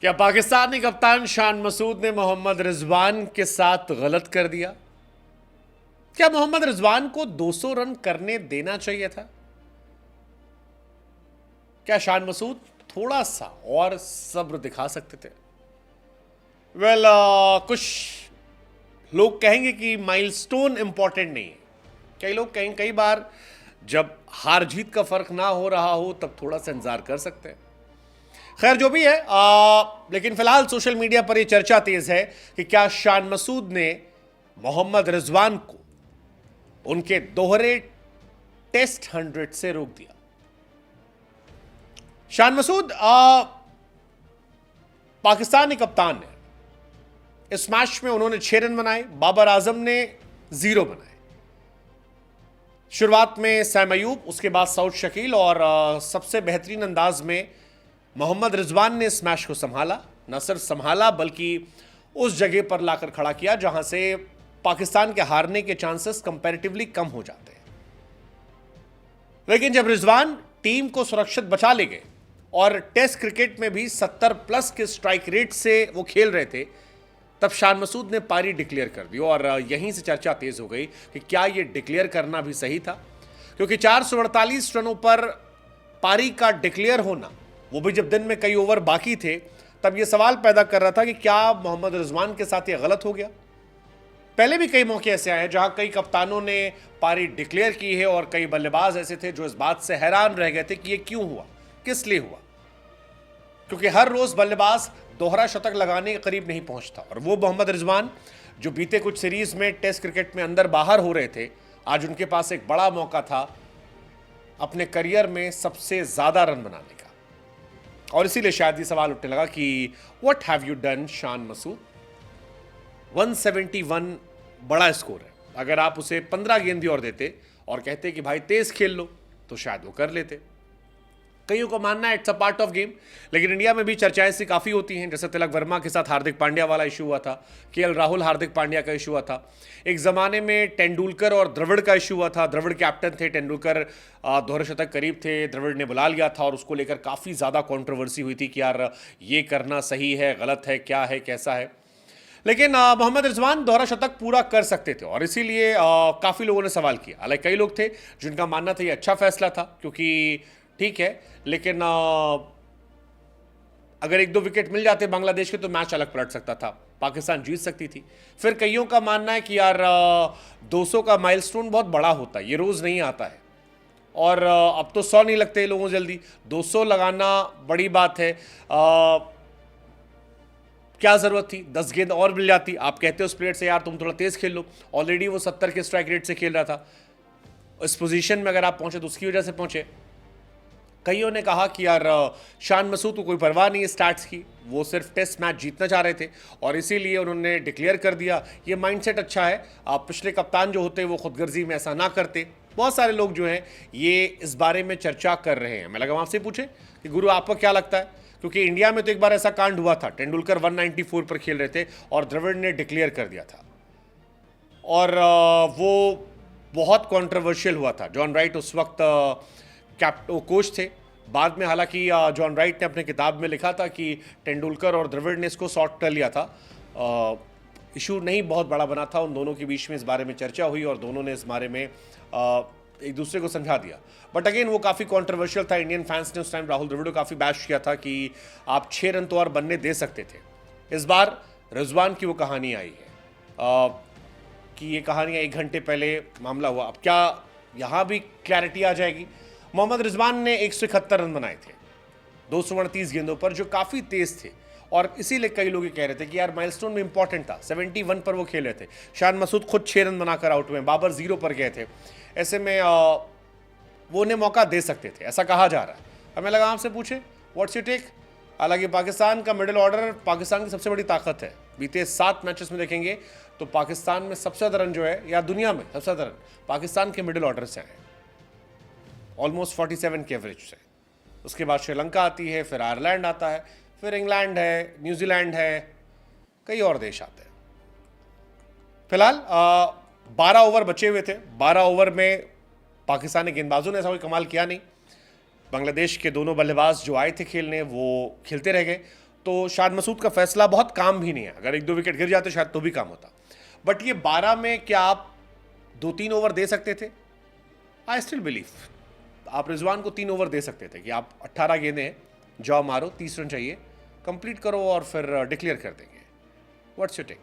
क्या पाकिस्तानी कप्तान शान मसूद ने मोहम्मद रिजवान के साथ गलत कर दिया? क्या मोहम्मद रिजवान को 200 रन करने देना चाहिए था? क्या शान मसूद थोड़ा सा और सब्र दिखा सकते थे? कुछ लोग कहेंगे कि माइलस्टोन इंपॉर्टेंट नहीं है। कई लोग कहेंगे कई बार जब हार जीत का फर्क ना हो रहा हो तब थोड़ा सा इंतजार कर सकते हैं। खैर जो भी है, लेकिन फिलहाल सोशल मीडिया पर यह चर्चा तेज है कि क्या शान मसूद ने मोहम्मद रिजवान को उनके दोहरे टेस्ट 100 से रोक दिया। शान मसूद पाकिस्तानी कप्तान है। इस मैच में उन्होंने 6 रन बनाए, बाबर आजम ने 0 बनाए। शुरुआत में सैम अयूब, उसके बाद सऊद शकील और सबसे बेहतरीन अंदाज में मोहम्मद रिजवान ने इस मैच को संभाला। न सिर्फ संभाला बल्कि उस जगह पर लाकर खड़ा किया जहां से पाकिस्तान के हारने के चांसेस कंपैरेटिवली कम हो जाते हैं। लेकिन जब रिजवान टीम को सुरक्षित बचा ले गए और टेस्ट क्रिकेट में भी 70+ के स्ट्राइक रेट से वो खेल रहे थे, तब शान मसूद ने पारी डिक्लेयर कर दी। और यहीं से चर्चा तेज हो गई कि क्या यह डिक्लेयर करना भी सही था, क्योंकि 448 रनों पर पारी का डिक्लेयर होना, वो भी जब दिन में कई ओवर बाकी थे, तब यह सवाल पैदा कर रहा था कि क्या मोहम्मद रिजवान के साथ यह गलत हो गया। पहले भी कई मौके ऐसे आए हैं जहां कई कप्तानों ने पारी डिक्लेयर की है और कई बल्लेबाज ऐसे थे जो इस बात से हैरान रह गए थे कि यह क्यों हुआ, किस लिए हुआ, क्योंकि हर रोज बल्लेबाज दोहरा शतक लगाने के करीब नहीं पहुंचता। और वो मोहम्मद रिजवान जो बीते कुछ सीरीज में टेस्ट क्रिकेट में अंदर बाहर हो रहे थे, आज उनके पास एक बड़ा मौका था अपने करियर में सबसे ज्यादा रन बनाने का। और इसीलिए शायद ये सवाल उठने लगा कि what have you done Shan Masood. 171 बड़ा स्कोर है। अगर आप उसे 15 गेंद और देते और कहते कि भाई तेज खेल लो, तो शायद वो कर लेते। कईयों को मानना है it's a part of game, लेकिन इंडिया में भी चर्चाएं ऐसी काफ़ी होती हैं। जैसे तिलक वर्मा के साथ हार्दिक पांड्या वाला इशू हुआ था, केएल राहुल हार्दिक पांड्या का इशू हुआ था। एक ज़माने में तेंदुलकर और द्रविड़ का इशू हुआ था। द्रविड़ कैप्टन थे, तेंदुलकर दोहरे शतक करीब थे, द्रविड़ ने बुला लिया था और उसको लेकर काफ़ी ज़्यादा कॉन्ट्रोवर्सी हुई थी कि यार ये करना सही है, गलत है, क्या है, कैसा है। लेकिन मोहम्मद रिजवान दोहरा शतक पूरा कर सकते थे और इसीलिए काफ़ी लोगों ने सवाल किया। हालांकि कई लोग थे जिनका मानना था ये अच्छा फैसला था, क्योंकि ठीक है, लेकिन अगर 1-2 विकेट मिल जाते बांग्लादेश के तो मैच अलग पलट सकता था, पाकिस्तान जीत सकती थी। फिर कईयों का मानना है कि यार 200 का माइलस्टोन बहुत बड़ा होता है, ये रोज़ नहीं आता है। और अब तो 100 नहीं लगते लोगों जल्दी, 200 लगाना बड़ी बात है। क्या ज़रूरत थी, 10 गेंद और मिल जाती। आप कहते हो उस प्लेयर से यार तुम थोड़ा तेज़ खेल लो, ऑलरेडी वो 70 के स्ट्राइक रेट से खेल रहा था। इस पोजीशन में अगर आप पहुंचे तो उसकी वजह से पहुंचे। कईयों ने कहा कि यार शान मसूद को कोई परवाह नहीं है स्टैट्स की, वो सिर्फ टेस्ट मैच जीतना चाह रहे थे और इसीलिए उन्होंने डिक्लेयर कर दिया। ये माइंडसेट अच्छा है। आप पिछले कप्तान जो होते वो खुदगर्जी में ऐसा ना करते। बहुत सारे लोग जो हैं ये इस बारे में चर्चा कर रहे हैं। मैं लगा आपसे पूछे कि गुरु आपको क्या लगता है, क्योंकि इंडिया में तो एक बार ऐसा कांड हुआ था, तेंदुलकर 194 पर खेल रहे थे और द्रविड़ ने डिक्लेयर कर दिया था और वो बहुत कॉन्ट्रोवर्शियल हुआ था। जॉन राइट उस वक्त कोच थे। बाद में हालांकि जॉन राइट ने अपने किताब में लिखा था कि तेंदुलकर और द्रविड़ ने इसको सॉर्ट कर लिया था। इशू नहीं बहुत बड़ा बना था, उन दोनों के बीच में इस बारे में चर्चा हुई और दोनों ने इस बारे में एक दूसरे को समझा दिया। बट अगेन वो काफ़ी कॉन्ट्रोवर्शियल था। इंडियन फैंस ने उस टाइम राहुल द्रविड़ को काफ़ी बैश किया था कि आप 6 रन तो और बनने दे सकते थे। इस बार रिजवान की वो कहानी आई है कि ये कहानी 1 घंटे पहले मामला हुआ। अब क्या यहाँ भी क्लैरिटी आ जाएगी? मोहम्मद रिजवान ने 171 रन बनाए थे 238 गेंदों पर, जो काफ़ी तेज थे और इसीलिए कई लोग ये कह रहे थे कि यार माइलस्टोन में इंपॉर्टेंट था। 71 पर वो खेले थे। शान मसूद खुद 6 रन बनाकर आउट हुए, बाबर 0 पर गए थे। ऐसे में वो उन्हें मौका दे सकते थे, ऐसा कहा जा रहा है। हमें लगा आपसे पूछे व्हाट्स योर टेक। हालांकि पाकिस्तान का मिडिल ऑर्डर पाकिस्तान की सबसे बड़ी ताकत है। बीते 7 मैचेस में देखेंगे तो पाकिस्तान में सबसे ज़्यादा रन जो है, या दुनिया में सबसे ज़्यादा रन पाकिस्तान के मिडिल ऑर्डर से आए, ऑलमोस्ट 47 के एवरेज से। उसके बाद श्रीलंका आती है, फिर आयरलैंड आता है, फिर इंग्लैंड है, न्यूजीलैंड है, कई और देश आते हैं। फिलहाल 12 ओवर बचे हुए थे। 12 ओवर में पाकिस्तानी गेंदबाजों ने ऐसा कोई कमाल किया नहीं। बांग्लादेश के दोनों बल्लेबाज जो आए थे खेलने वो खेलते रह गए तो शायद मसूद का फैसला बहुत काम भी नहीं है, अगर 1-2 विकेट गिर जाते शायद तो भी काम होता। बट ये 12 में क्या आप 2-3 ओवर दे सकते थे? आई स्टिल बिलीव आप रिजवान को 3 ओवर दे सकते थे कि आप 18 गेंदें जाओ मारो, 30 रन चाहिए, कंप्लीट करो और फिर डिक्लेयर कर देंगे। What's your take?